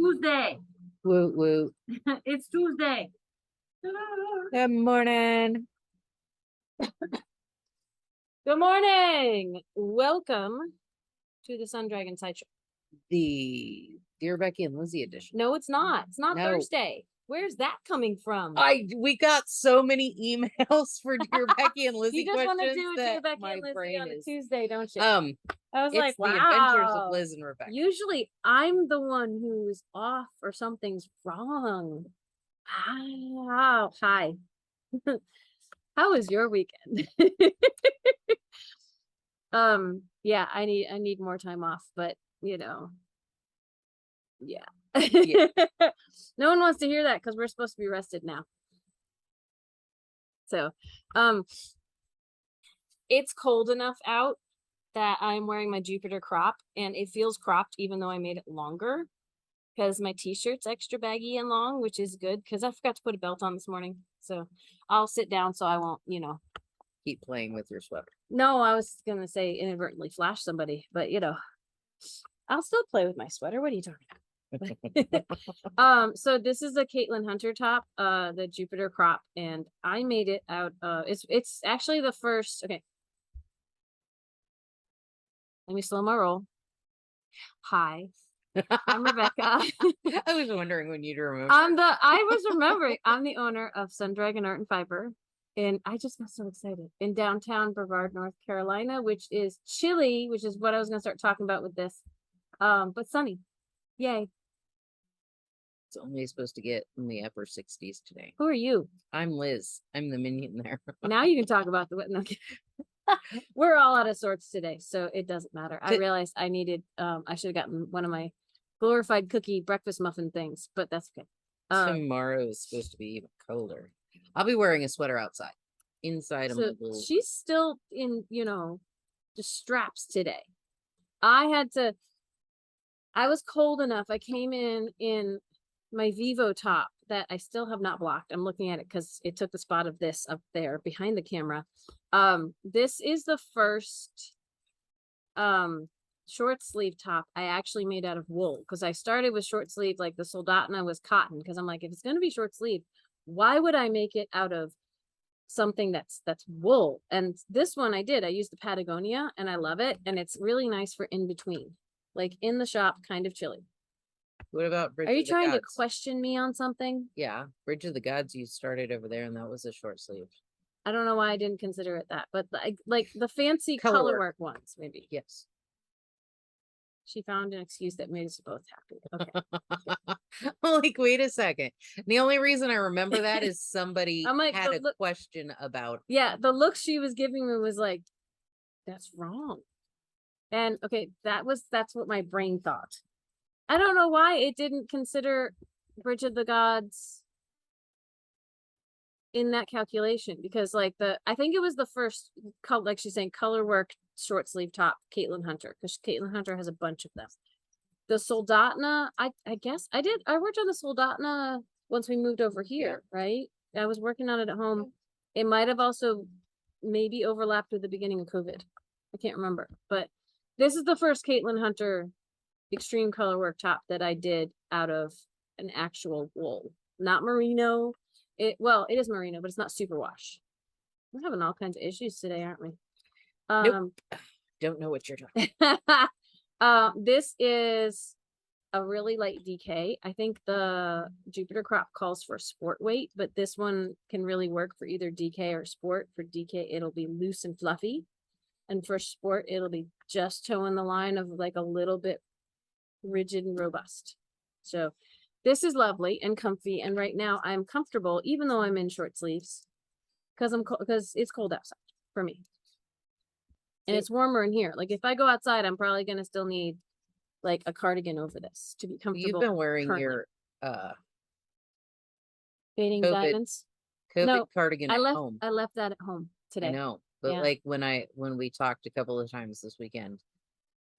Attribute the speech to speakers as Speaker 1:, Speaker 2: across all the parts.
Speaker 1: Tuesday.
Speaker 2: Woot woot.
Speaker 1: It's Tuesday.
Speaker 2: Good morning.
Speaker 1: Good morning. Welcome to the Sun Dragon Sideshow.
Speaker 2: The Dear Becky and Lizzie edition.
Speaker 1: No, it's not. It's not
Speaker 2: No.
Speaker 1: Thursday. Where's that coming from?
Speaker 2: We got so many emails for Dear Becky and Lizzie
Speaker 1: You just want to
Speaker 2: questions
Speaker 1: do
Speaker 2: that
Speaker 1: Dear Becky
Speaker 2: my
Speaker 1: and Lizzie
Speaker 2: brain
Speaker 1: on a
Speaker 2: is
Speaker 1: Tuesday, don't you? I was
Speaker 2: it's
Speaker 1: like,
Speaker 2: the adventures
Speaker 1: wow.
Speaker 2: of Liz and Rebecca.
Speaker 1: Usually I'm the one who's off or something's wrong. Wow. Hi. How was your weekend? Yeah, I need more time off, but you know, yeah.
Speaker 2: Yeah.
Speaker 1: No one wants to hear that because we're supposed to be rested now. So, it's cold enough out that I'm wearing my Juniper crop and it feels cropped even though I made it longer because my t-shirt's extra baggy and long, which is good because I forgot to put a belt on this morning. So I'll sit down so I won't,
Speaker 2: Keep playing with your sweater.
Speaker 1: No, I was gonna say inadvertently flash somebody, but I'll still play with my sweater. What are you talking about? So this is a Caitlin Hunter top, the Juniper crop, and I made it out it's actually the first. Okay, let me slow my roll. Hi, I'm Rebecca.
Speaker 2: I was wondering when you'd remember.
Speaker 1: I was remembering I'm the owner of Sun Dragon Art and Fiber, and I just got so excited in downtown Brevard, North Carolina, which is chilly, which is what I was gonna start talking about with this. But sunny. Yay.
Speaker 2: It's only supposed to get in the upper 60s today.
Speaker 1: Who are you?
Speaker 2: I'm Liz. I'm the minion there.
Speaker 1: Now you can talk about the no. We're all out of sorts today, so it doesn't matter. I realized I needed I should have gotten one of my glorified cookie breakfast muffin things, but that's okay.
Speaker 2: Tomorrow is supposed to be even colder. I'll be wearing a sweater outside. Inside
Speaker 1: so she's still in, the straps today. I was cold enough. I came in my Vivo top that I still have not blocked. I'm looking at it because it took the spot of this up there behind the camera. This is the first short sleeve top I actually made out of wool, because I started with short sleeve, like the Soldatna was cotton, because I'm like, if it's going to be short sleeve, why would I make it out of something that's wool? And this one I did. I used the Patagonia and I love it, and it's really nice for in between, like in the shop, kind of chilly.
Speaker 2: What about Bridge
Speaker 1: Are you
Speaker 2: of the
Speaker 1: trying to
Speaker 2: Gods?
Speaker 1: question me on something?
Speaker 2: Yeah, Bridge of the Gods you started over there, and that was a short sleeve.
Speaker 1: I don't know why I didn't consider it that, but like the fancy color work ones, maybe.
Speaker 2: Yes.
Speaker 1: She found an excuse that made us both happy. Okay.
Speaker 2: Like, wait a second. The only reason I remember that is somebody
Speaker 1: like,
Speaker 2: had a question about.
Speaker 1: Yeah, the look she was giving me was like, that's wrong. And okay, that's what my brain thought. I don't know why it didn't consider Bridge of the Gods in that calculation, because like I think it was the first color, like she's saying, color work short sleeve top, Caitlin Hunter, because Caitlin Hunter has a bunch of them. The Soldatna, I guess I worked on the Soldatna once we moved over here, right? I was working on it at home. It might have also maybe overlapped with the beginning of COVID. I can't remember, but this is the first Caitlin Hunter extreme color work top that I did out of an actual wool, not merino. It is merino, but it's not superwash. We're having all kinds of issues today, aren't we?
Speaker 2: Nope. Don't know what you're talking
Speaker 1: this is a really light DK. I think the Juniper crop calls for sport weight, but this one can really work for either DK or sport. For DK, it'll be loose and fluffy, and for sport, it'll be just toeing the line of like a little bit rigid and robust. So this is lovely and comfy, and right now I'm comfortable even though I'm in short sleeves because it's cold outside for me, and it's warmer in here. Like if I go outside, I'm probably gonna still need like a cardigan over this to be comfortable.
Speaker 2: You've been wearing your
Speaker 1: fading diamonds
Speaker 2: cardigan
Speaker 1: I
Speaker 2: home.
Speaker 1: left that at home today.
Speaker 2: I know, but like when we talked a couple of times this weekend,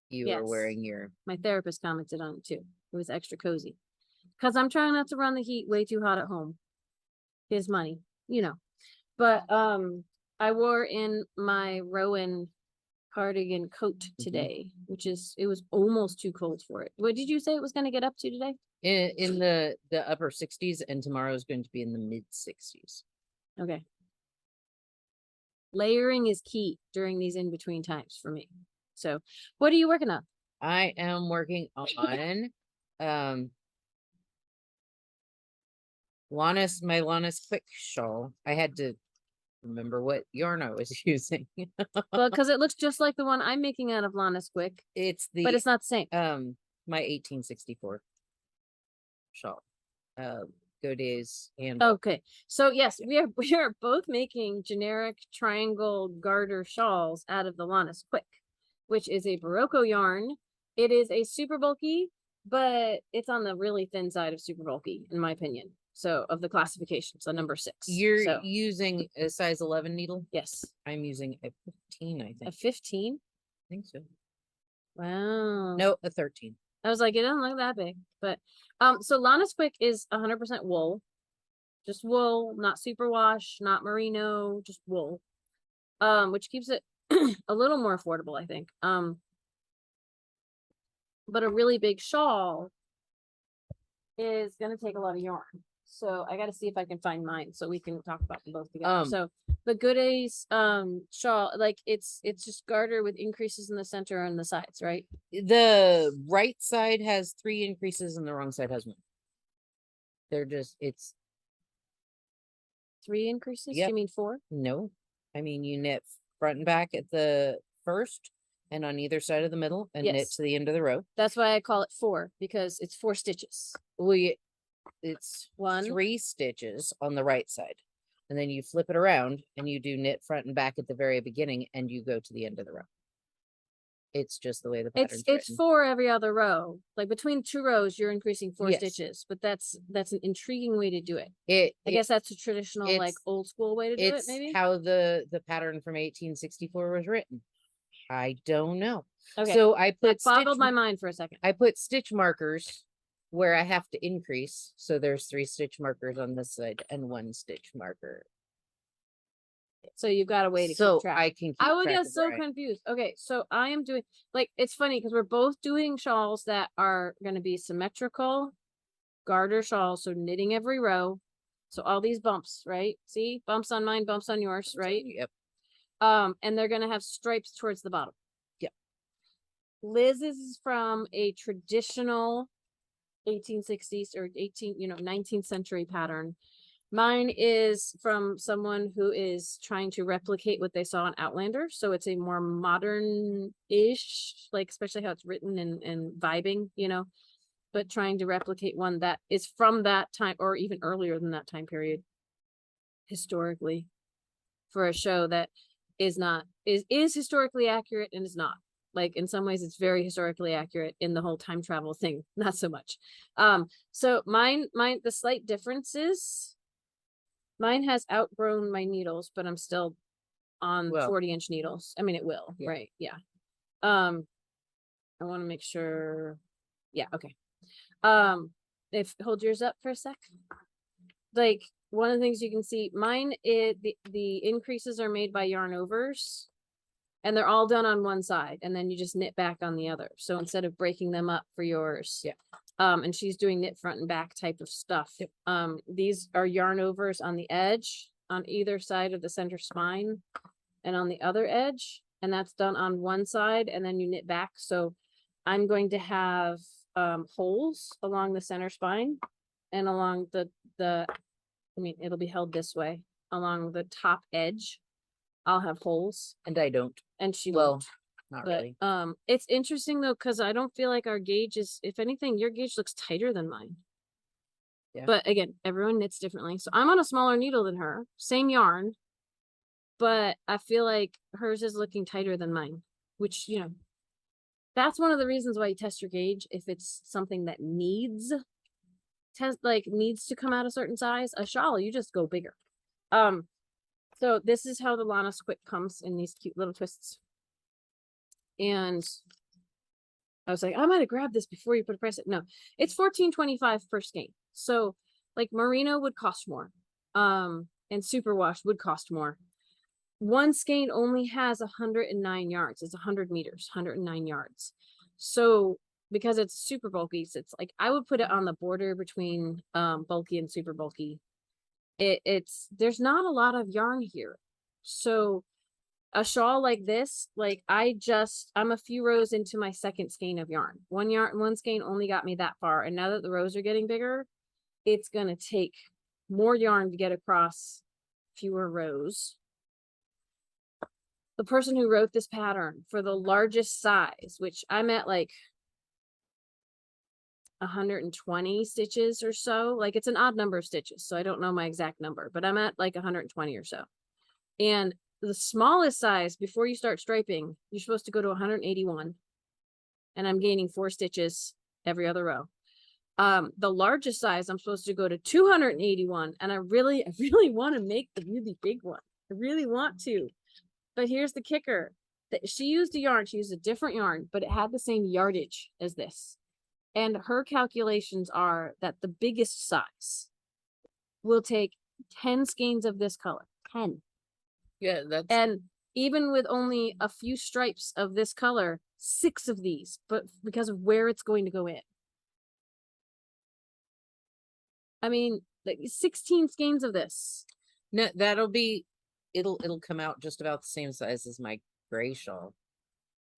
Speaker 2: you were wearing your. My
Speaker 1: therapist commented on it too. It was extra cozy because I'm trying not to run the heat way too hot at home. His money, But I wore in my Rowan cardigan coat today, which is, it was almost too cold for it. What did you say it was going to get up to today?
Speaker 2: In the upper 60s, and tomorrow is going to be in the mid 60s.
Speaker 1: Okay. Layering is key during these in-between times for me. So what are you working on?
Speaker 2: I am working on Lanas, my Lanas quick shawl. I had to remember what yarn I was using.
Speaker 1: Well, because it looks just like the one I'm making out of Lanas Quick,
Speaker 2: It's the
Speaker 1: but it's not the same.
Speaker 2: my 1864 shawl. Goodey's and
Speaker 1: Okay, so yes, we are both making generic triangle garter shawls out of the Lanas Quick, which is a Barocco yarn. It is a super bulky, but it's on the really thin side of super bulky, in my opinion. So of the classification, so number 6.
Speaker 2: You're using a size 11 needle?
Speaker 1: Yes.
Speaker 2: I'm using a 15, I think.
Speaker 1: A 15?
Speaker 2: I think so.
Speaker 1: Wow.
Speaker 2: No, a 13.
Speaker 1: I was like, it doesn't look that big, but so Lanas Quick is 100% wool, just wool, not superwash, not merino, just wool, which keeps it a little more affordable, I think. But a really big shawl is gonna take a lot of yarn, so I got to see if I can find mine so we can talk about them both together. So the Goodey's shawl, like it's just garter with increases in the center and the sides, right?
Speaker 2: The right side has 3 increases and the wrong side has 1. They're just, it's
Speaker 1: 3 increases?
Speaker 2: Yep.
Speaker 1: You mean 4?
Speaker 2: No, I mean you knit front and back at the first and on either side of the middle and knit
Speaker 1: Yes.
Speaker 2: to the end of the row.
Speaker 1: That's why I call it 4, because it's 4 stitches.
Speaker 2: It's
Speaker 1: 1,
Speaker 2: 3 stitches on the right side, and then you flip it around and you do knit front and back at the very beginning and you go to the end of the row. It's just the way the pattern's
Speaker 1: it's
Speaker 2: written.
Speaker 1: 4 every other row. Like between 2 rows, you're increasing 4
Speaker 2: Yes.
Speaker 1: stitches, but that's an intriguing way to do it. I
Speaker 2: It
Speaker 1: guess that's a traditional, like old school way to do it,
Speaker 2: it's
Speaker 1: maybe.
Speaker 2: how the pattern from 1864 was written. I don't know.
Speaker 1: Okay,
Speaker 2: So I put
Speaker 1: that boggled my mind for a second.
Speaker 2: I put stitch markers where I have to increase. So there's 3 stitch markers on this side and 1 stitch marker.
Speaker 1: So you've got a way to
Speaker 2: So
Speaker 1: keep track.
Speaker 2: I can keep
Speaker 1: I would
Speaker 2: track
Speaker 1: get
Speaker 2: of
Speaker 1: so
Speaker 2: where I-
Speaker 1: confused. Okay, so I am doing, like, it's funny because we're both doing shawls that are going to be symmetrical garter shawls, so knitting every row. So all these bumps, right? See, bumps on mine, bumps on yours, right?
Speaker 2: Yep.
Speaker 1: And they're gonna have stripes towards the bottom.
Speaker 2: Yep.
Speaker 1: Liz's is from a traditional 1860s or 19th century pattern. Mine is from someone who is trying to replicate what they saw in Outlander. So it's a more modern-ish, like especially how it's written and vibing, but trying to replicate one that is from that time or even earlier than that time period historically, for a show that is historically accurate and is not. Like in some ways it's very historically accurate, in the whole time travel thing not so much. So mine the slight difference is mine has outgrown my needles, but I'm still on 40-inch needles. I mean, it will, right? Yeah. I want to make sure. Yeah, okay. If hold yours up for a sec. Like one of the things you can see, mine is the increases are made by yarn overs, and they're all done on one side, and then you just knit back on the other. So instead of breaking them up for yours, and she's doing knit front and back type of stuff. These are yarn overs on the edge, on either side of the center spine, and on the other edge, and that's done on one side, and then you knit back. So I'm going to have holes along the center spine and along it'll be held this way along the top edge. I'll have holes,
Speaker 2: and I don't,
Speaker 1: and she
Speaker 2: won't.
Speaker 1: Not
Speaker 2: really.
Speaker 1: It's interesting though, because I don't feel like our gauge is, if anything, your gauge looks tighter than mine. Yeah. But again, everyone knits differently. So I'm on a smaller needle than her, same yarn, but I feel like hers is looking tighter than mine, which, that's one of the reasons why you test your gauge. If it's something that needs to come out a certain size, a shawl, you just go bigger. So this is how the Lanas Quick comes in these cute little twists. And I was like, I might have grabbed this before you put a price. No, it's $14.25 per skein. So like merino would cost more. And superwash would cost more. one skein only has 109 yards. It's 100 meters, 109 yards. So because it's super bulky, so it's like I would put it on the border between bulky and super bulky. It's there's not a lot of yarn here. So a shawl like this, like I'm a few rows into my second skein of yarn. One skein only got me that far. And now that the rows are getting bigger, it's gonna take more yarn to get across fewer rows. The person who wrote this pattern for the largest size, which I'm at like 120 stitches or so, like it's an odd number of stitches, so I don't know my exact number, but I'm at like 120 or so. And the smallest size before you start striping, you're supposed to go to 181, and I'm gaining 4 stitches every other row. The largest size I'm supposed to go to 281, and I really want to make the really big one. I really want to. But here's the kicker. She used a different yarn, but it had the same yardage as this. And her calculations are that the biggest size will take 10 skeins of this color. 10.
Speaker 2: Yeah, that's
Speaker 1: And even with only a few stripes of this color, 6 of these, but because of where it's going to go in. I mean, like 16 skeins of this.
Speaker 2: no, it'll come out just about the same size as my gray shawl.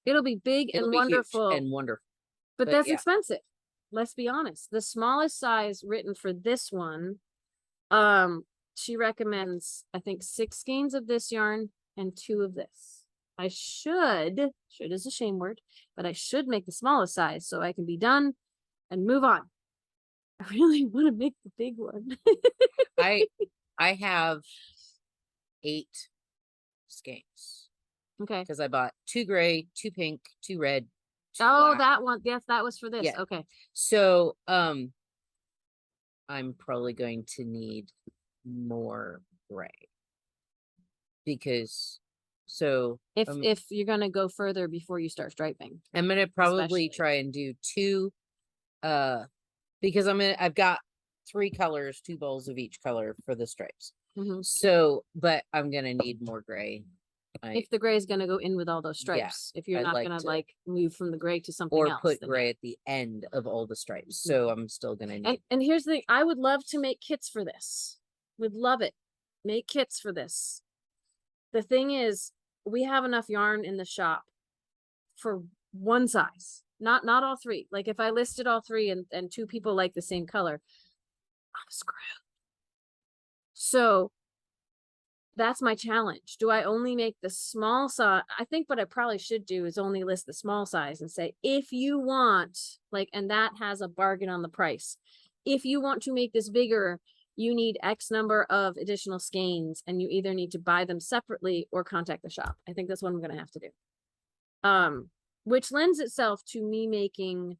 Speaker 1: It'll be big
Speaker 2: It'll
Speaker 1: and
Speaker 2: be huge
Speaker 1: wonderful.
Speaker 2: and wonderful.
Speaker 1: But
Speaker 2: But
Speaker 1: that's
Speaker 2: yeah.
Speaker 1: expensive. Let's be honest. The smallest size written for this one, she recommends, I think, 6 skeins of this yarn and 2 of this. I should is a shame word, but I should make the smallest size so I can be done and move on. I really want to make the big one.
Speaker 2: I have 8 skeins
Speaker 1: Okay.
Speaker 2: because I bought 2 gray, 2 pink, 2 red. 2
Speaker 1: Oh,
Speaker 2: black.
Speaker 1: that one. Yes, that was for this.
Speaker 2: Yeah.
Speaker 1: Okay.
Speaker 2: So I'm probably going to need more gray because
Speaker 1: if you're gonna go further before you start striping,
Speaker 2: I'm gonna probably
Speaker 1: especially.
Speaker 2: try and do 2 because I've got 3 colors, 2 bowls of each color for the stripes. So but I'm gonna need more gray.
Speaker 1: If the gray is gonna go in with all those stripes, if you're
Speaker 2: I'd
Speaker 1: not
Speaker 2: like
Speaker 1: gonna
Speaker 2: to-
Speaker 1: like move from the gray to something
Speaker 2: or
Speaker 1: else,
Speaker 2: put
Speaker 1: then
Speaker 2: gray
Speaker 1: yeah.
Speaker 2: at the end of all the stripes. So I'm still gonna need
Speaker 1: And here's the thing, I would love to make kits for this. Would love it. Make kits for this. The thing is, we have enough yarn in the shop for one size. Not all 3. Like if I listed all 3 and 2 people like the same color, I'm screwed. So that's my challenge. Do I only make the small size? I think what I probably should do is only list the small size and say, if you want, like, and that has a bargain on the price. If you want to make this bigger, you need X number of additional skeins, and you either need to buy them separately or contact the shop. I think that's what I'm going to have to do. Which lends itself to me making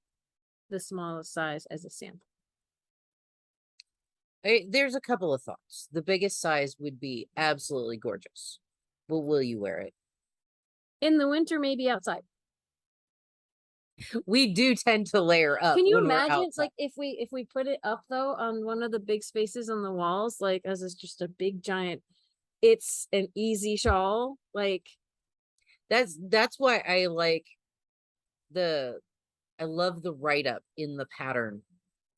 Speaker 1: the smallest size as a sample.
Speaker 2: There's a couple of thoughts. The biggest size would be absolutely gorgeous. But will you wear it?
Speaker 1: In the winter, maybe outside.
Speaker 2: We do tend to layer up.
Speaker 1: Can you
Speaker 2: when we're
Speaker 1: imagine,
Speaker 2: outside.
Speaker 1: like, if we put it up though on one of the big spaces on the walls, like as it's just a big giant, it's an easy shawl. Like
Speaker 2: That's why I like I love the write-up in the pattern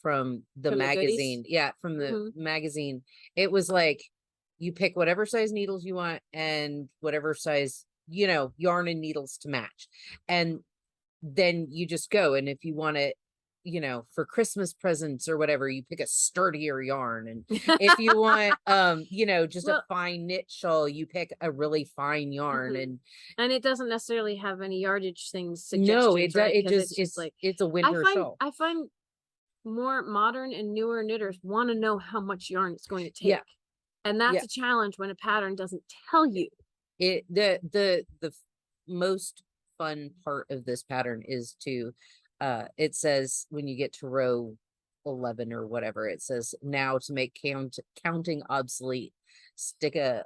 Speaker 2: from the
Speaker 1: From the Goodies?
Speaker 2: magazine. Yeah, from the magazine. It was like you pick whatever size needles you want and whatever size, yarn and needles to match. And then you just go. And if you want it, for Christmas presents or whatever, you pick a sturdier yarn. And if you want, just a fine knit shawl, you pick a really fine yarn.
Speaker 1: And it doesn't necessarily have any yardage things.
Speaker 2: No,
Speaker 1: it does. It just,
Speaker 2: it's a winter shawl.
Speaker 1: I find more modern and newer knitters want to know how much yarn it's going to take.
Speaker 2: Yeah.
Speaker 1: And that's a challenge when a pattern doesn't tell you.
Speaker 2: The most fun part of this pattern is to it says when you get to row 11 or whatever, it says, now to make counting obsolete, stick a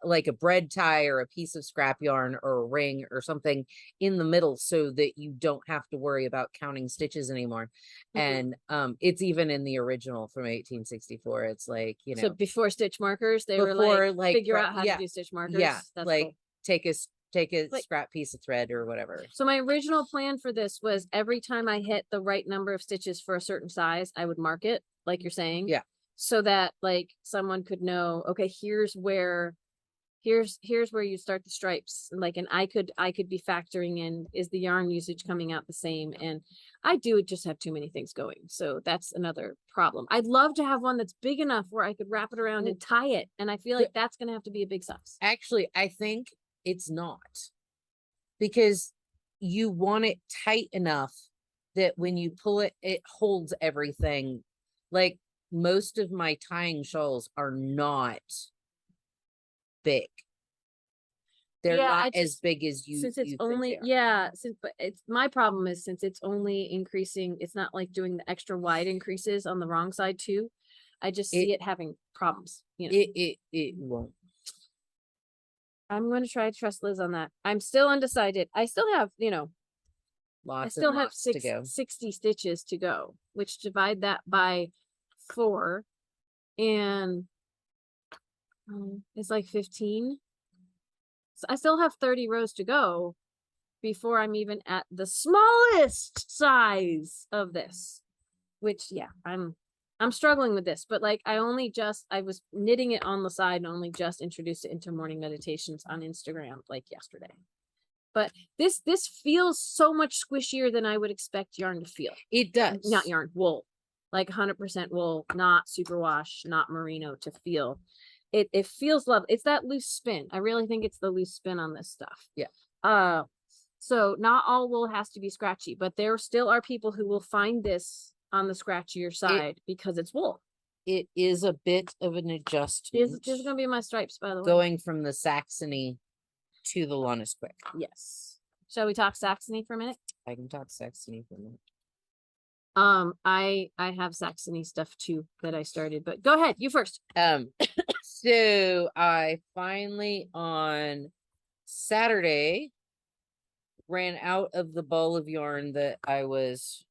Speaker 2: like a bread tie or a piece of scrap yarn or a ring or something in the middle so that you don't have to worry about counting stitches anymore. And it's even in the original from 1864. It's like, you
Speaker 1: So
Speaker 2: know,
Speaker 1: before stitch markers, they were
Speaker 2: before
Speaker 1: like,
Speaker 2: like
Speaker 1: figure out how
Speaker 2: yeah,
Speaker 1: to do stitch markers.
Speaker 2: yeah,
Speaker 1: That's
Speaker 2: like
Speaker 1: cool.
Speaker 2: take a
Speaker 1: Like-
Speaker 2: scrap piece of thread or whatever.
Speaker 1: So my original plan for this was every time I hit the right number of stitches for a certain size, I would mark it, like you're saying.
Speaker 2: Yeah.
Speaker 1: So that like someone could know, okay, here's where you start the stripes. Like, and I could be factoring in, is the yarn usage coming out the same? And I do just have too many things going. So that's another problem. I'd love to have one that's big enough where I could wrap it around and tie it. And I feel like that's gonna have to be a big size.
Speaker 2: Actually, I think it's not, because you want it tight enough that when you pull it, it holds everything. Like most of my tying shawls are not big. They're
Speaker 1: Yeah,
Speaker 2: not
Speaker 1: I
Speaker 2: as
Speaker 1: just-
Speaker 2: big as you
Speaker 1: Since it's
Speaker 2: you think
Speaker 1: only,
Speaker 2: they are.
Speaker 1: yeah, but it's my problem is since it's only increasing, it's not like doing the extra wide increases on the wrong side too. I just see it having problems, you know.
Speaker 2: It won't.
Speaker 1: I'm going to try to trust Liz on that. I'm still undecided. I still have, I
Speaker 2: Lots
Speaker 1: still
Speaker 2: and
Speaker 1: have
Speaker 2: lots to go.
Speaker 1: 60 stitches to go, which divide that by 4 and it's like 15. So I still have 30 rows to go before I'm even at the smallest size of this, which yeah, I'm struggling with this, but like I was knitting it on the side and only just introduced it into morning meditations on Instagram like yesterday. But this feels so much squishier than I would expect yarn to feel.
Speaker 2: It does.
Speaker 1: Not yarn, wool. Like 100% wool, not superwash, not merino to feel. It feels lovely. It's that loose spin. I really think it's the loose spin on this stuff.
Speaker 2: Yeah.
Speaker 1: So not all wool has to be scratchy, but there still are people who will find this on the scratchier side because it's wool.
Speaker 2: It is a bit of an adjustment.
Speaker 1: This is gonna be my stripes, by the way.
Speaker 2: Going from the Saxony to the Lanas quick.
Speaker 1: Yes. Shall we talk Saxony for a minute?
Speaker 2: I can talk Saxony for a minute.
Speaker 1: I have Saxony stuff too that I started, but go ahead, you first.
Speaker 2: So I finally on Saturday ran out of the ball of yarn that I was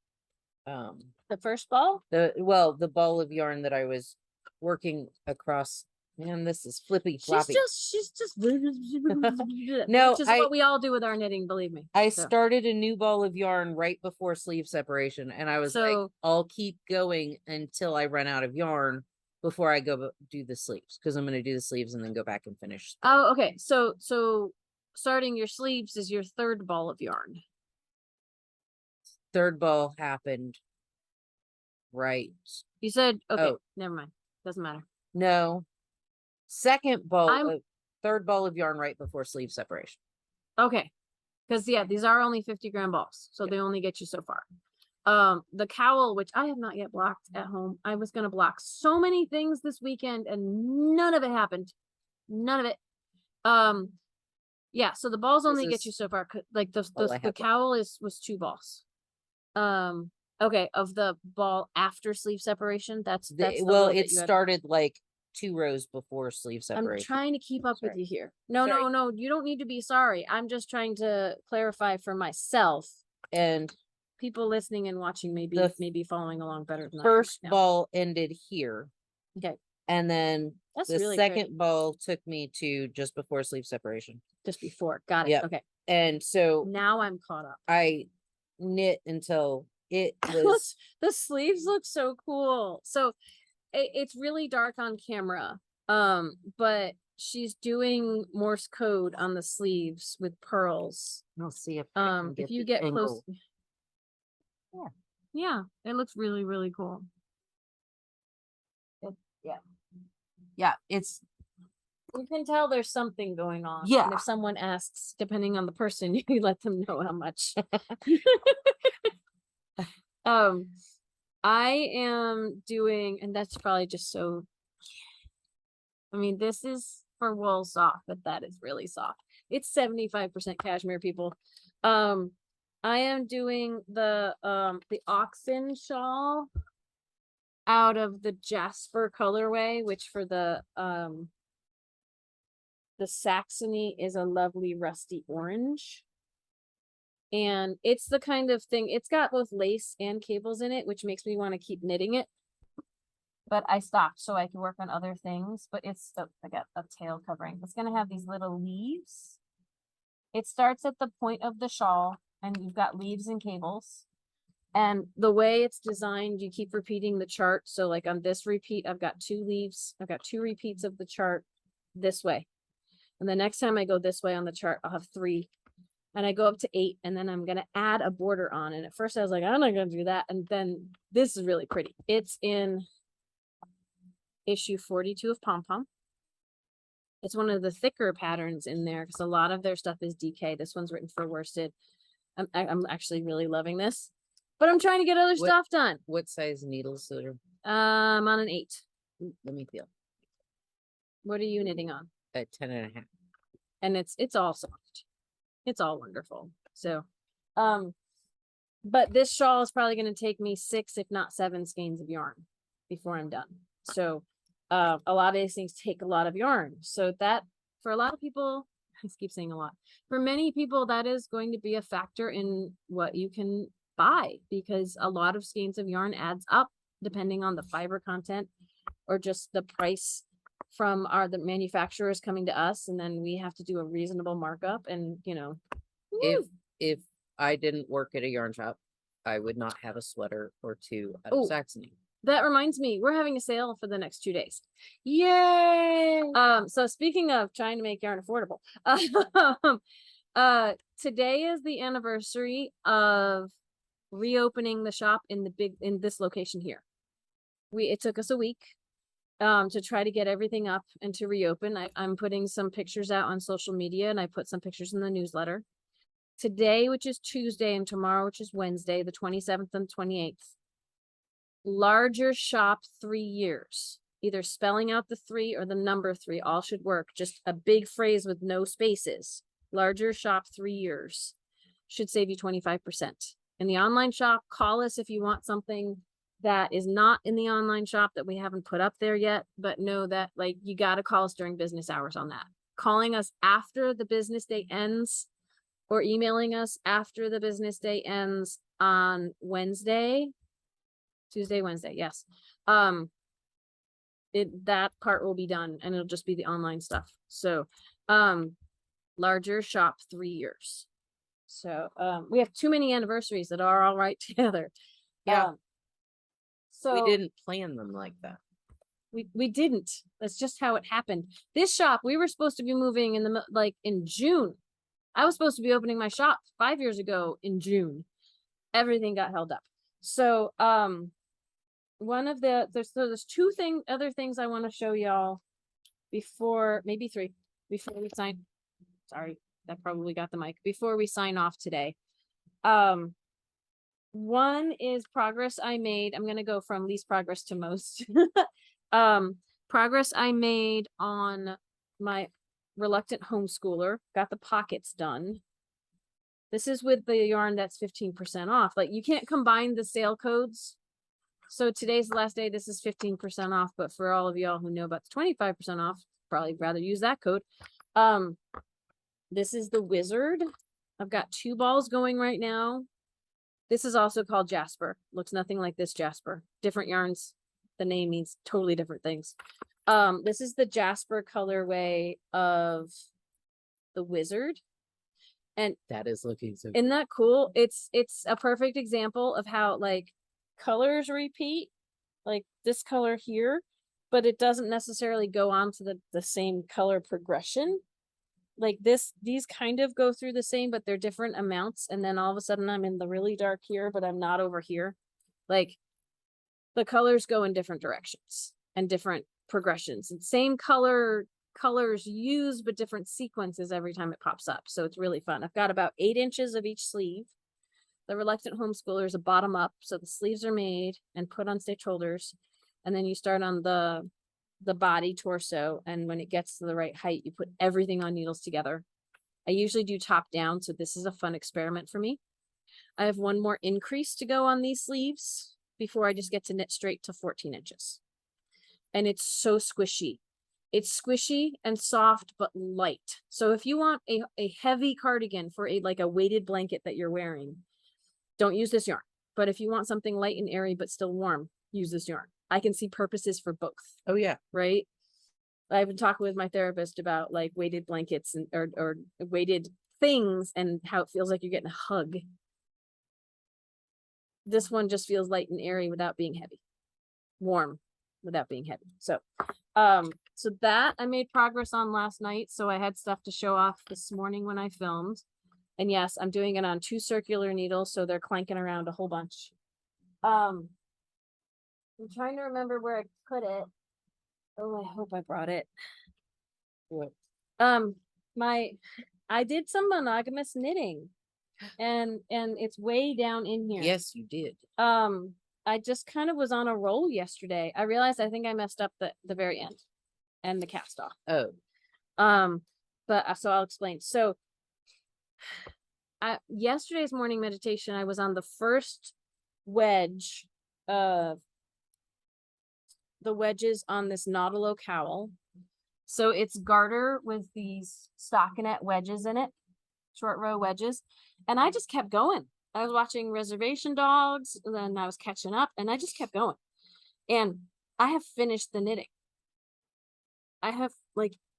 Speaker 1: The first ball?
Speaker 2: the ball of yarn that I was working across. Man, this is flippy floppy.
Speaker 1: She's just
Speaker 2: No,
Speaker 1: which is what we all do with our knitting, believe me.
Speaker 2: I
Speaker 1: So.
Speaker 2: started a new ball of yarn right before sleeve separation, and I was like,
Speaker 1: So-
Speaker 2: I'll keep going until I run out of yarn before I go do the sleeves, because I'm going to do the sleeves and then go back and finish.
Speaker 1: Oh, okay. So starting your sleeves is your third ball of yarn.
Speaker 2: Third ball happened right.
Speaker 1: You said okay,
Speaker 2: Oh.
Speaker 1: never mind. Doesn't matter.
Speaker 2: No. Second ball third ball of yarn right before sleeve separation.
Speaker 1: Okay. Because yeah, these are only 50-gram balls, so they only get you so far. The cowl, which I have not yet blocked at home. I was gonna block so many things this weekend and none of it happened. None of it. Yeah, so the balls only get you so far. Like the cowl was 2 balls. Okay, of the ball after sleeve separation, that's
Speaker 2: well, it started like 2 rows before sleeve separation.
Speaker 1: I'm trying to keep up with you here. No, you don't need to be sorry. I'm just trying to clarify for myself,
Speaker 2: and
Speaker 1: people listening and watching maybe following along better than
Speaker 2: first ball ended here.
Speaker 1: Okay.
Speaker 2: And then
Speaker 1: that's
Speaker 2: the
Speaker 1: really
Speaker 2: second ball took me to just before sleeve separation.
Speaker 1: Just before. Got it.
Speaker 2: Yep.
Speaker 1: Okay.
Speaker 2: And so
Speaker 1: now I'm caught up.
Speaker 2: I knit until it was
Speaker 1: the sleeves look so cool. So it's really dark on camera. But she's doing Morse code on the sleeves with pearls.
Speaker 2: I'll see if
Speaker 1: if you get close. Yeah, it looks really, really cool.
Speaker 2: Yeah, it's
Speaker 1: you can tell there's something going on.
Speaker 2: Yeah.
Speaker 1: And if someone asks, depending on the person, you let them know how much. I am doing, and that's probably just so, I mean, this is for wool soft, but that is really soft. It's 75% cashmere, people. I am doing the oxen shawl out of the Jasper colorway, which for the The Saxony is a lovely rusty orange. And it's the kind of thing, it's got both lace and cables in it, which makes me want to keep knitting it. But I stopped so I can work on other things. But it's, oh, I got a tail covering. It's going to have these little leaves. It starts at the point of the shawl, and you've got leaves and cables. And the way it's designed, you keep repeating the chart. So like on this repeat, I've got 2 leaves. I've got 2 repeats of the chart this way. And the next time I go this way on the chart, I'll have 3. And I go up to 8, and then I'm going to add a border on. And at first I was like, I'm not going to do that. And then this is really pretty. It's in issue 42 of Pom Pom. It's one of the thicker patterns in there because a lot of their stuff is DK. This one's written for worsted. I'm actually really loving this, but I'm trying to get other stuff done.
Speaker 2: What size needles are?
Speaker 1: I'm on an 8.
Speaker 2: Let me feel.
Speaker 1: What are you knitting on?
Speaker 2: At 10.5.
Speaker 1: And it's all soft. It's all wonderful. So, but this shawl is probably going to take me 6, if not 7 skeins of yarn before I'm done. So, a lot of these things take a lot of yarn. So that, for a lot of people, I keep saying a lot. For many people, that is going to be a factor in what you can buy, because a lot of skeins of yarn adds up depending on the fiber content or just the price from the manufacturers coming to us, and then we have to do a reasonable markup. And
Speaker 2: If I didn't work at a yarn shop, I would not have a sweater or 2 out of Saxony.
Speaker 1: That reminds me, we're having a sale for the next 2 days.
Speaker 2: Yay!
Speaker 1: So speaking of trying to make yarn affordable, today is the anniversary of reopening the shop in this location here. It took us a week to try to get everything up and to reopen. I'm putting some pictures out on social media, and I put some pictures in the newsletter. Today, which is Tuesday, and tomorrow, which is Wednesday, the 27th and 28th. Larger shop 3 years. Either spelling out the 3 or the number 3, all should work. Just a big phrase with no spaces. Larger shop 3 years should save you 25%. In the online shop, call us if you want something that is not in the online shop that we haven't put up there yet, but know that like you got to call us during business hours on that. Calling us after the business day ends or emailing us after the business day ends on Tuesday, Wednesday, yes. That part will be done, and it'll just be the online stuff. So, larger shop 3 years. So, we have too many anniversaries that are all right together.
Speaker 2: Yeah.
Speaker 1: So
Speaker 2: we didn't plan them like that.
Speaker 1: We didn't. That's just how it happened. This shop, we were supposed to be moving in June. I was supposed to be opening my shop 5 years ago in June. Everything got held up. So, there's 2 other things I want to show y'all before, maybe 3, before we sign. Sorry, that probably got the mic. Before we sign off today. One is progress I made. I'm going to go from least progress to most. Progress I made on my Reluctant Homeschooler. Got the pockets done. This is with the yarn that's 15% off. Like, you can't combine the sale codes. So today's the last day. This is 15% off. But for all of y'all who know about the 25% off, probably rather use that code. This is the Wizard. I've got 2 balls going right now. This is also called Jasper. Looks nothing like this Jasper. Different yarns. The name means totally different things. This is the Jasper colorway of the Wizard. And
Speaker 2: that is looking so
Speaker 1: isn't that cool? It's a perfect example of how like colors repeat, like this color here, but it doesn't necessarily go on to the same color progression. Like these kind of go through the same, but they're different amounts. And then all of a sudden I'm in the really dark here, but I'm not over here. Like the colors go in different directions and different progressions, and same colors used, but different sequences every time it pops up. So it's really fun. I've got about 8 inches of each sleeve. The Reluctant Homeschooler is a bottom up. So the sleeves are made and put on stitch holders. And then you start on the body torso, and when it gets to the right height, you put everything on needles together. I usually do top down, so this is a fun experiment for me. I have 1 more increase to go on these sleeves before I just get to knit straight to 14 inches. And it's so squishy. It's squishy and soft, but light. So if you want a heavy cardigan for like a weighted blanket that you're wearing, don't use this yarn. But if you want something light and airy, but still warm, use this yarn. I can see purposes for both.
Speaker 2: Oh yeah.
Speaker 1: Right. I've been talking with my therapist about like weighted blankets and or weighted things and how it feels like you're getting a hug. This one just feels light and airy without being heavy. Warm without being heavy. So that I made progress on last night. So I had stuff to show off this morning when I filmed. And yes, I'm doing it on 2 circular needles, so they're clanking around a whole bunch. I'm trying to remember where I put it. Oh, I hope I brought it.
Speaker 2: What?
Speaker 1: I did some monogamous knitting, and it's way down in here.
Speaker 2: Yes, you did.
Speaker 1: I just kind of was on a roll yesterday. I realized I think I messed up the very end and the cast off.
Speaker 2: Oh.
Speaker 1: But so I'll explain. So yesterday's morning meditation, I was on the first wedge of the wedges on this Nautilo Cowl. So it's garter with these stockinette wedges in it, short row wedges. And I just kept going. I was watching Reservation Dogs, and then I was catching up, and I just kept going. And I have finished the knitting. I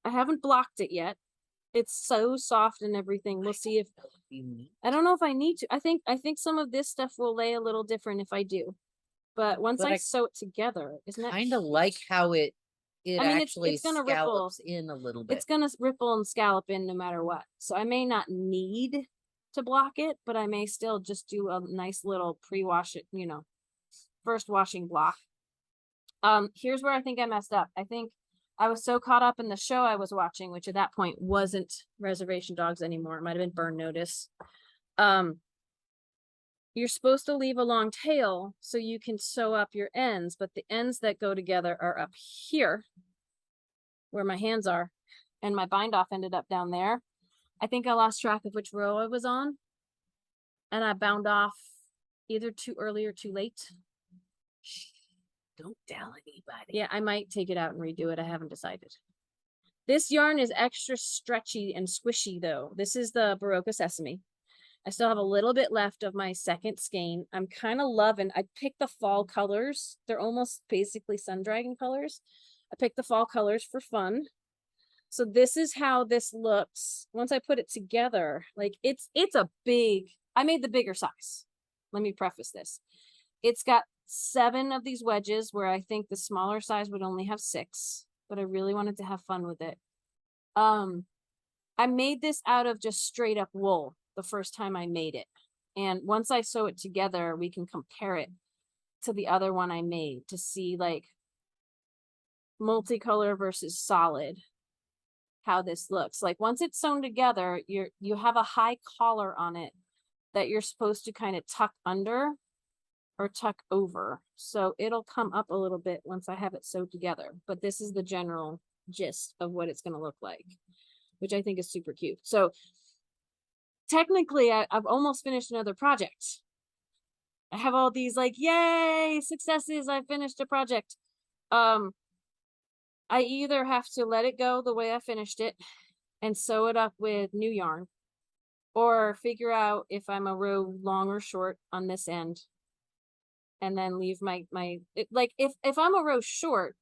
Speaker 1: haven't blocked it yet. It's so soft and everything. We'll see if I don't know if I need to. I think some of this stuff will lay a little different if I do. But once I sew it together, isn't that
Speaker 2: kind of like how it
Speaker 1: I mean,
Speaker 2: actually
Speaker 1: it's gonna
Speaker 2: scallops in a little bit.
Speaker 1: It's gonna ripple and scallop in no matter what. So I may not need to block it, but I may still just do a nice little pre-wash it, first washing block. Here's where I think I messed up. I think I was so caught up in the show I was watching, which at that point wasn't Reservation Dogs anymore. It might have been Burn Notice. You're supposed to leave a long tail so you can sew up your ends, but the ends that go together are up here where my hands are, and my bind off ended up down there. I think I lost track of which row I was on, and I bound off either too early or too late.
Speaker 2: Don't tell anybody.
Speaker 1: Yeah, I might take it out and redo it. I haven't decided. This yarn is extra stretchy and squishy though. This is the Baroque Sesame. I still have a little bit left of my second skein. I'm kind of loving, I picked the fall colors. They're almost basically Sun Dragon colors. I picked the fall colors for fun. So this is how this looks. Once I put it together, like it's a big, I made the bigger size. Let me preface this. It's got 7 of these wedges where I think the smaller size would only have 6, but I really wanted to have fun with it. I made this out of just straight up wool the first time I made it. And once I sew it together, we can compare it to the other one I made to see like multicolor versus solid, how this looks. Like once it's sewn together, you have a high collar on it that you're supposed to kind of tuck under or tuck over. So it'll come up a little bit once I have it sewed together. But this is the general gist of what it's going to look like, which I think is super cute. So technically, I've almost finished another project. I have all these like, yay, successes. I finished a project. I either have to let it go the way I finished it and sew it up with new yarn, or figure out if I'm a row long or short on this end, and then leave if I'm a row short,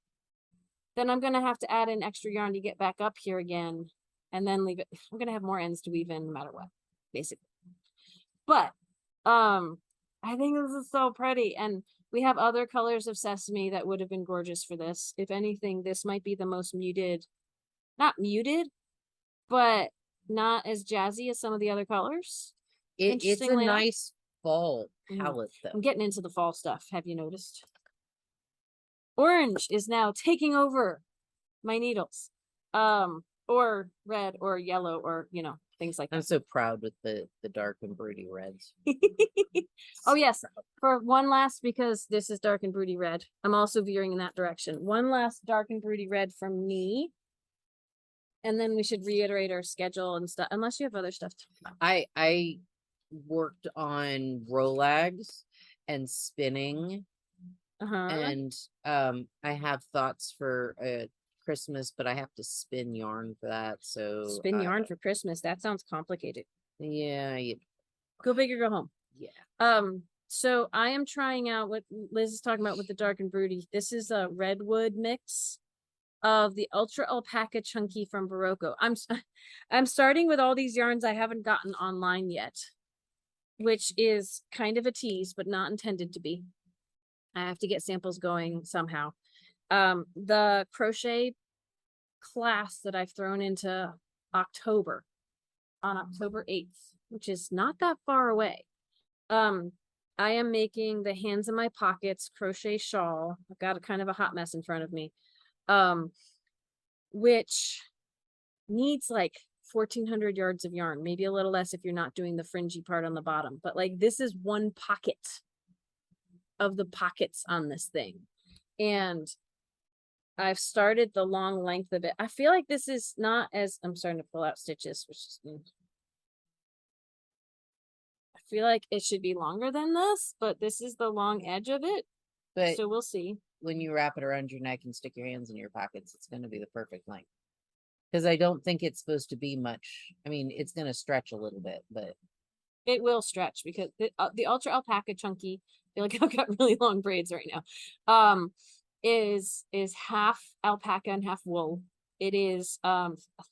Speaker 1: then I'm gonna have to add in extra yarn to get back up here again, and then leave it. I'm gonna have more ends to weave in no matter what, basically. But I think this is so pretty, and we have other colors of Sesame that would have been gorgeous for this. If anything, this might be the most muted, not muted, but not as jazzy as some of the other colors.
Speaker 2: It's a nice fall palette though.
Speaker 1: I'm getting into the fall stuff. Have you noticed? Orange is now taking over my needles. Or red or yellow or, things like that.
Speaker 2: I'm so proud with the dark and broody reds.
Speaker 1: Oh yes, for one last, because this is dark and broody red, I'm also veering in that direction. One last dark and broody red from me, and then we should reiterate our schedule and stuff, unless you have other stuff.
Speaker 2: I worked on Rolags and spinning, and I have thoughts for a Christmas, but I have to spin yarn for that. So
Speaker 1: Spin yarn for Christmas. That sounds complicated.
Speaker 2: Yeah,
Speaker 1: Go big or go home.
Speaker 2: yeah.
Speaker 1: So I am trying out what Liz is talking about with the dark and broody. This is a redwood mix of the Ultra Alpaca Chunky from Barocco. I'm starting with all these yarns I haven't gotten online yet, which is kind of a tease, but not intended to be. I have to get samples going somehow. The crochet class that I've thrown into October on October 8th, which is not that far away. I am making the Hands in My Pockets crochet shawl. I've got a kind of a hot mess in front of me. Which needs like 1,400 yards of yarn, maybe a little less if you're not doing the fringy part on the bottom. But like this is one pocket of the pockets on this thing. And I've started the long length of it. I feel like this is not as, I'm starting to pull out stitches, which is, I feel like it should be longer than this, but this is the long edge of it.
Speaker 2: But
Speaker 1: so we'll see.
Speaker 2: When you wrap it around your neck and stick your hands in your pockets, it's going to be the perfect length. Because I don't think it's supposed to be much. I mean, it's going to stretch a little bit, but
Speaker 1: it will stretch because the Ultra Alpaca Chunky, I feel like I've got really long braids right now, is half alpaca and half wool. It is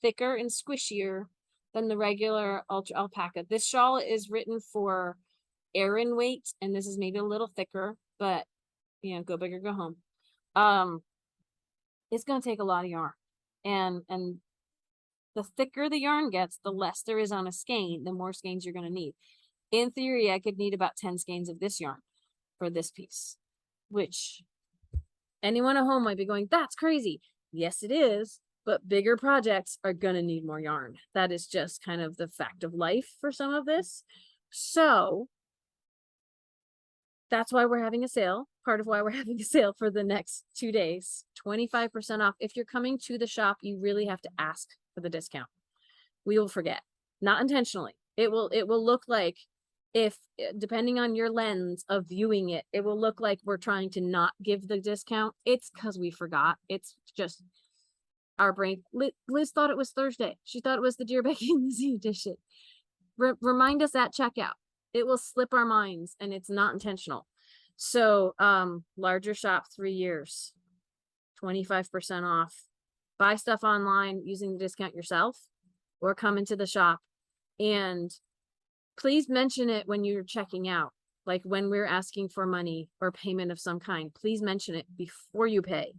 Speaker 1: thicker and squishier than the regular Ultra Alpaca. This shawl is written for Aran weight, and this is maybe a little thicker, but you know, go big or go home. It's gonna take a lot of yarn, and the thicker the yarn gets, the less there is on a skein, the more skeins you're gonna need. In theory, I could need about 10 skeins of this yarn for this piece, which anyone at home might be going, that's crazy. Yes, it is, but bigger projects are gonna need more yarn. That is just kind of the fact of life for some of this. So that's why we're having a sale. Part of why we're having a sale for the next 2 days, 25% off. If you're coming to the shop, you really have to ask for the discount. We will forget, not intentionally. It will look like, if depending on your lens of viewing it, it will look like we're trying to not give the discount. It's because we forgot. It's just our brain. Liz thought it was Thursday. She thought it was the Dear Becky and Lizzie edition. Remind us at checkout. It will slip our minds, and it's not intentional. So larger shop 3 years, 25% off. Buy stuff online using the discount yourself, or come into the shop. And please mention it when you're checking out, like when we're asking for money or payment of some kind. Please mention it before you pay,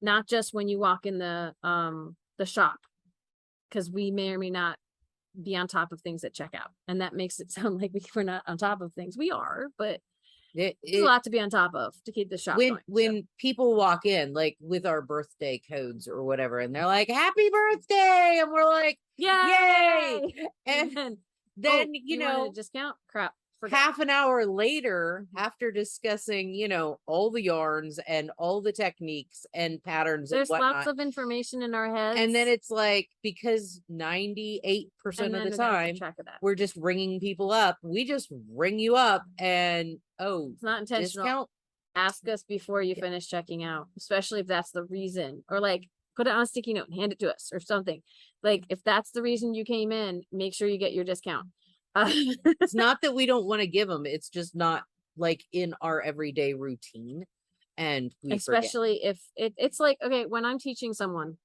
Speaker 1: not just when you walk in the shop, because we may or may not be on top of things at checkout, and that makes it sound like we're not on top of things. We are, but it's a lot to be on top of to keep the shop going.
Speaker 2: When people walk in, like with our birthday codes or whatever, and they're like, happy birthday, and we're like, yay. And then you know,
Speaker 1: a discount, crap,
Speaker 2: half an hour later, after discussing, you know, all the yarns and all the techniques and patterns,
Speaker 1: there's
Speaker 2: and
Speaker 1: lots of information in our heads,
Speaker 2: and then it's like, because 98% of the time we're just ringing people up, we just ring you up, and it's not intentional. Discount.
Speaker 1: Ask us before you finish checking out, especially if that's the reason, or like put it on a sticky note and hand it to us or something. Like if that's the reason you came in, make sure you get your discount.
Speaker 2: It's not that we don't want to give them, it's just not like in our everyday routine, and
Speaker 1: especially if it's like, okay, when I'm teaching someone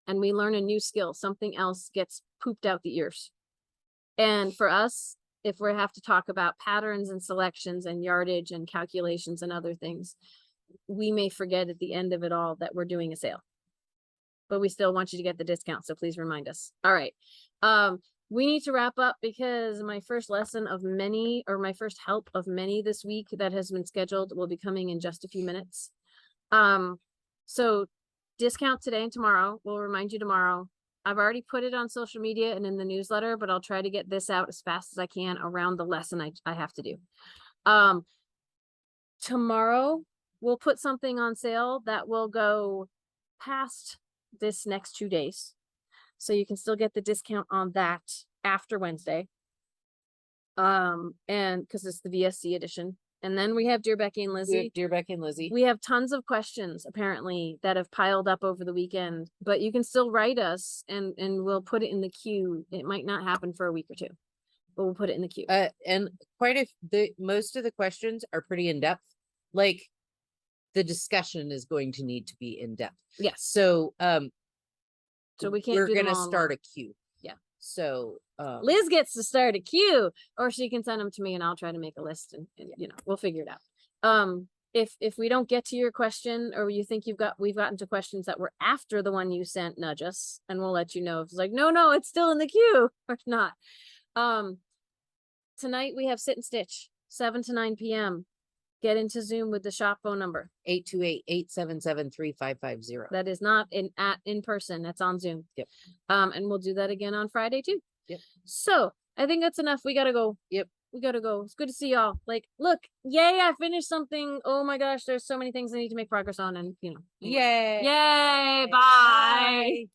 Speaker 1: and we learn a new skill, something else gets pooped out the ears. And for us, if we have to talk about patterns and selections and yardage and calculations and other things, we may forget at the end of it all that we're doing a sale, but we still want you to get the discount. So please remind us. All right. We need to wrap up because my first lesson of many, or my first help of many this week that has been scheduled, will be coming in just a few minutes. So discount today and tomorrow. We'll remind you tomorrow. I've already put it on social media and in the newsletter, but I'll try to get this out as fast as I can around the lesson I have to do. Tomorrow we'll put something on sale that will go past this next 2 days. So you can still get the discount on that after Wednesday. And because it's the VSC edition. And then we have Dear Becky and
Speaker 2: We have
Speaker 1: Lizzie.
Speaker 2: Dear Becky and Lizzie.
Speaker 1: We have tons of questions apparently that have piled up over the weekend, but you can still write us and we'll put it in the queue. It might not happen for a week or two, but we'll put it in the queue.
Speaker 2: And most of the questions are pretty in depth. Like the discussion is going to need to be in depth.
Speaker 1: Yes.
Speaker 2: So
Speaker 1: we can't.
Speaker 2: We're
Speaker 1: do them
Speaker 2: gonna
Speaker 1: all in
Speaker 2: start
Speaker 1: one.
Speaker 2: a queue.
Speaker 1: Yeah.
Speaker 2: So
Speaker 1: Liz gets to start a queue, or she can send them to me and I'll try to make a list and you know, we'll figure it out. If we don't get to your question or you think we've gotten to questions that were after the one you sent, nudge us and we'll let you know if it's like, no, it's still in the queue or not. Tonight we have Sit and Stitch, 7 to 9 p.m. Get into Zoom with the shop phone number.
Speaker 2: 828-877-3550.
Speaker 1: That is not in person. That's on Zoom.
Speaker 2: Yep.
Speaker 1: And we'll do that again on Friday too.
Speaker 2: Yep.
Speaker 1: So I think that's enough. We gotta go.
Speaker 2: Yep.
Speaker 1: We gotta go. It's good to see y'all. Like, look, yay, I finished something. Oh my gosh, there's so many things I need to make progress on, and you know. Anyway.
Speaker 2: Yay.
Speaker 1: Yay, bye.